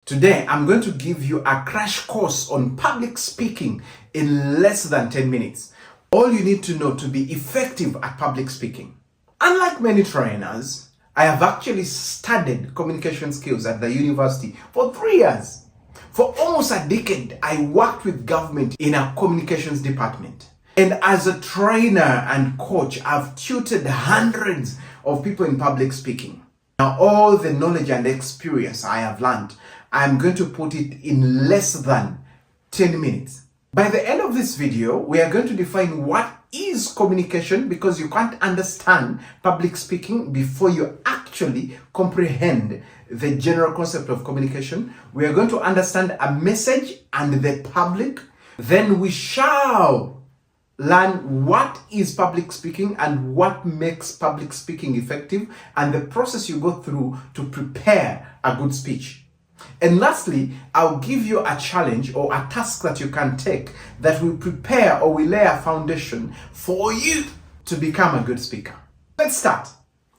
Today, I'm going to give you a crash course on public speaking in less than 10 minutes. All you need to know to be effective at public speaking. Unlike many trainers, I have actually studied communication skills at the university for 3 years. For almost a decade, I worked with government in a communications department. And as a trainer and coach, I've tutored hundreds of people in public speaking. Now, all the knowledge and experience I have learned, I'm going to put it in less than 10 minutes. By the end of this video, we are going to define what is communication, because you can't understand public speaking before you actually comprehend the general concept of communication. We are going to understand a message and the public. Then we shall learn what is public speaking and what makes public speaking effective and the process you go through to prepare a good speech. And lastly, I'll give you a challenge or a task that you can take that will prepare or will lay a foundation for you to become a good speaker. Let's start.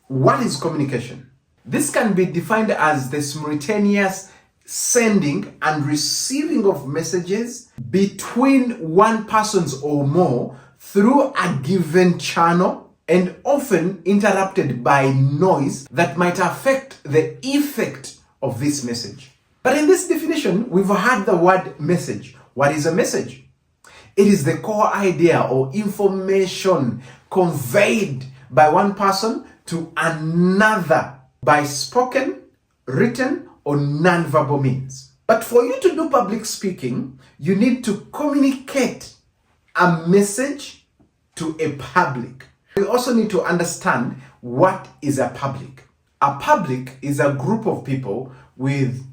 What is communication? This can be defined as the simultaneous sending and receiving of messages between one person or more through a given channel, and often interrupted by noise that might affect the effect of this message. But in this definition, we've had the word message. What is a message? It is the core idea or information conveyed by one person to another by spoken, written, or non-verbal means. But for you to do public speaking, you need to communicate a message to a public. We also need to understand what is a public. A public is a group of people with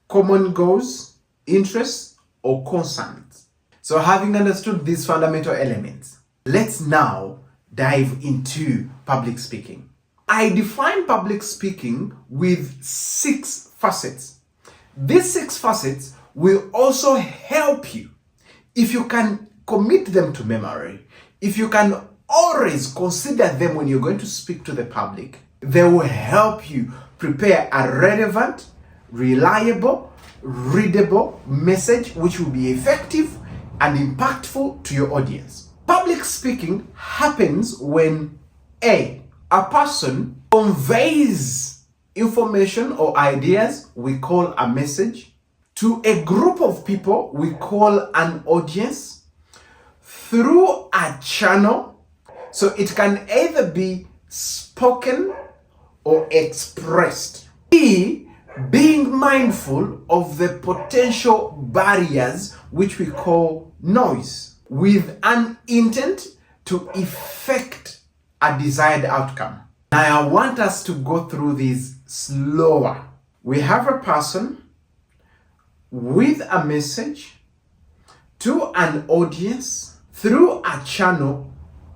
common goals, interests, or concerns. So having understood these fundamental elements, let's now dive into public speaking. I define public speaking with 6 facets. These 6 facets will also help you, if you can commit them to memory, if you can always consider them when you're going to speak to the public. They will help you prepare a relevant, reliable, readable message which will be effective and impactful to your audience. Public speaking happens when A person conveys information or ideas, we call a message, to a group of people, we call an audience, through a channel. So it can either be spoken or expressed. B, being mindful of the potential barriers which we call noise, with an intent to effect a desired outcome. Now I want us to go through these slower. We have a person with a message to an audience through a channel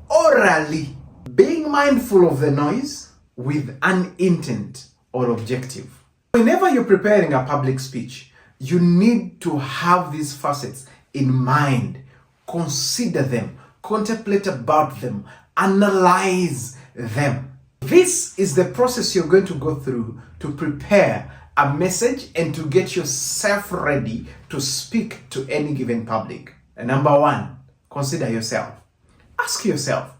orally, being mindful of the noise with an intent or objective. Whenever you're preparing a public speech, you need to have these facets in mind. Consider them, contemplate about them, analyze them. This is the process you're going to go through to prepare a message and to get yourself ready to speak to any given public. And number 1, consider yourself. Ask yourself,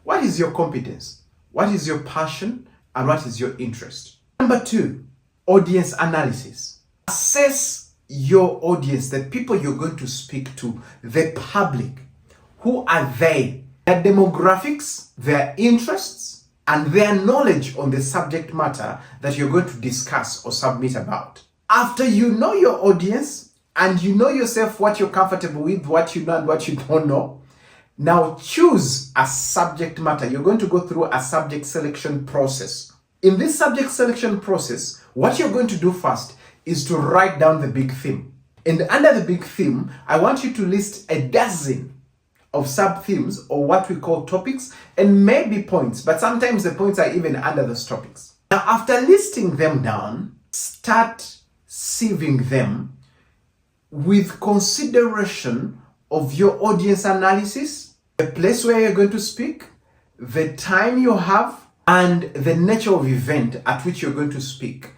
what is your competence? What is your passion? And what is your interest? Number 2, audience analysis. Assess your audience, the people you're going to speak to, the public. Who are they? Their demographics, their interests, and their knowledge on the subject matter that you're going to discuss or submit about. After you know your audience and you know yourself, what you're comfortable with, what you know and what you don't know, now choose a subject matter. You're going to go through a subject selection process. In this subject selection process, what you're going to do first is to write down the big theme. And under the big theme, I want you to list a dozen of sub-themes, or what we call topics, and maybe points, but sometimes the points are even under those topics. Now, after listing them down, start sieving them with consideration of your audience analysis, the place where you're going to speak, the time you have, and the nature of event at which you're going to speak.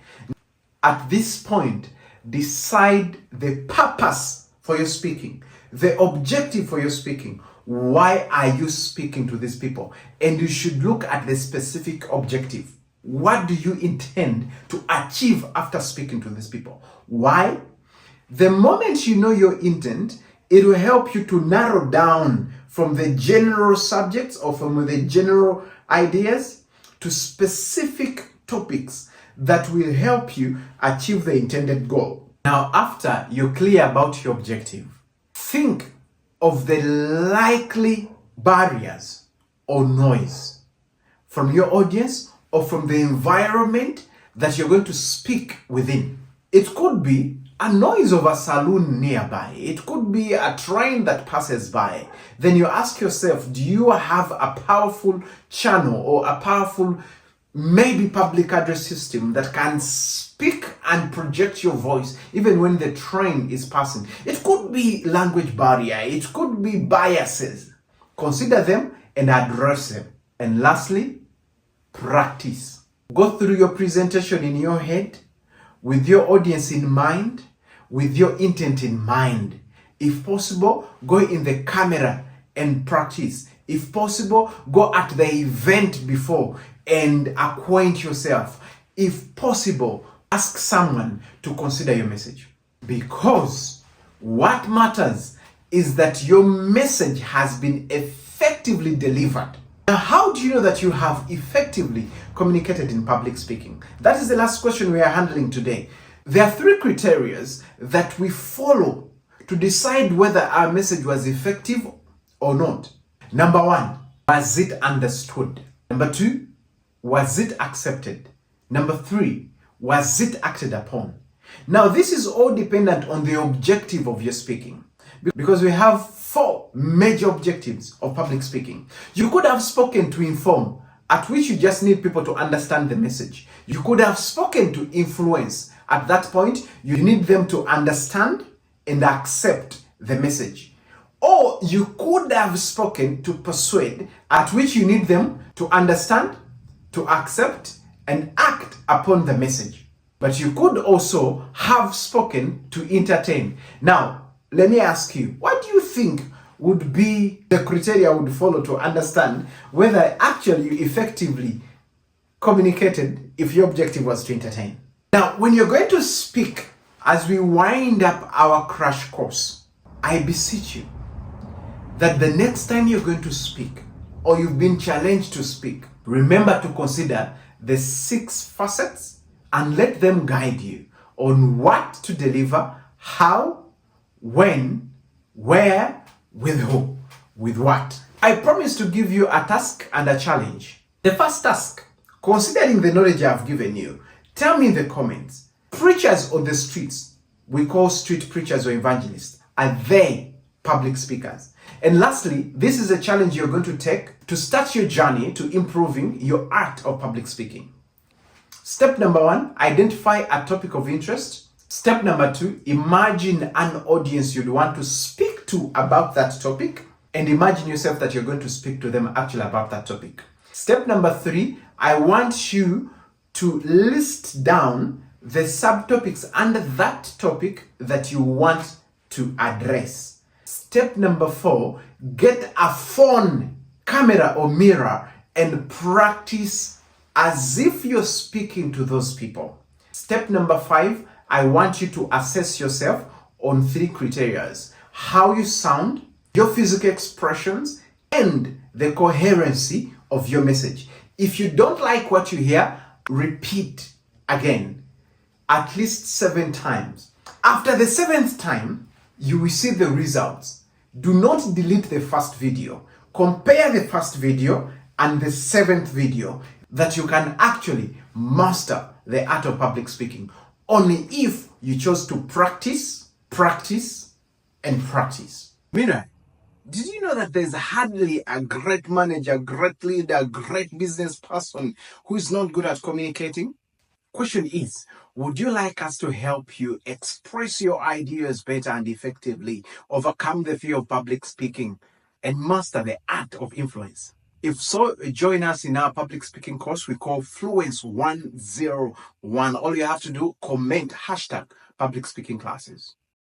At this point, decide the purpose for your speaking, the objective for your speaking. Why are you speaking to these people? And you should look at the specific objective. What do you intend to achieve after speaking to these people? Why? The moment you know your intent, it will help you to narrow down from the general subjects or from the general ideas to specific topics that will help you achieve the intended goal. Now, after you're clear about your objective, think of the likely barriers or noise from your audience or from the environment that you're going to speak within. It could be a noise of a saloon nearby. It could be a train that passes by. Then you ask yourself, do you have a powerful channel or a powerful maybe public address system that can speak and project your voice even when the train is passing? It could be language barrier. It could be biases. Consider them and address them. And lastly, practice. Go through your presentation in your head with your audience in mind, with your intent in mind. If possible, go in the camera and practice. If possible, go at the event before and acquaint yourself. If possible, ask someone to consider your message. Because what matters is that your message has been effectively delivered. Now, how do you know that you have effectively communicated in public speaking? That is the last question we are handling today. There are 3 criteria that we follow to decide whether our message was effective or not. Number 1, was it understood? Number 2, was it accepted? Number 3, was it acted upon? Now, this is all dependent on the objective of your speaking, because we have 4 major objectives of public speaking. You could have spoken to inform, at which you just need people to understand the message. You could have spoken to influence. At that point, you need them to understand and accept the message. Or you could have spoken to persuade, at which you need them to understand, to accept, and act upon the message. But you could also have spoken to entertain. Now, let me ask you, what do you think would be the criteria I would follow to understand whether actually you effectively communicated if your objective was to entertain? Now, when you're going to speak, as we wind up our crash course, I beseech you that the next time you're going to speak or you've been challenged to speak, remember to consider the 6 facets and let them guide you on what to deliver, how, when, where, with who, with what. I promise to give you a task and a challenge. The first task, considering the knowledge I've given you, tell me in the comments, preachers on the streets, we call street preachers or evangelists, are they public speakers? And lastly, this is a challenge you're going to take to start your journey to improving your art of public speaking. Step number 1, identify a topic of interest. Step number 2, imagine an audience you'd want to speak to about that topic, and imagine yourself that you're going to speak to them actually about that topic. Step number 3, I want you to list down the subtopics under that topic that you want to address. Step number 4, get a phone, camera or mirror and practice as if you're speaking to those people. Step number 5, I want you to assess yourself on 3 criteria: how you sound, your physical expressions, and the coherency of your message. If you don't like what you hear, repeat again at least 7 times. After the 7th time, you will see the results. Do not delete the first video. Compare the first video and the 7th video, that you can actually master the art of public speaking only if you chose to practice, practice, and practice. Meanwhile, did you know that there's hardly a great manager, great leader, a great business person who is not good at communicating? Question is, would you like us to help you express your ideas better and effectively, overcome the fear of public speaking, and master the art of influence? If so, join us in our public speaking course we call Fluence 101. All you have to do, comment hashtag public speaking classes.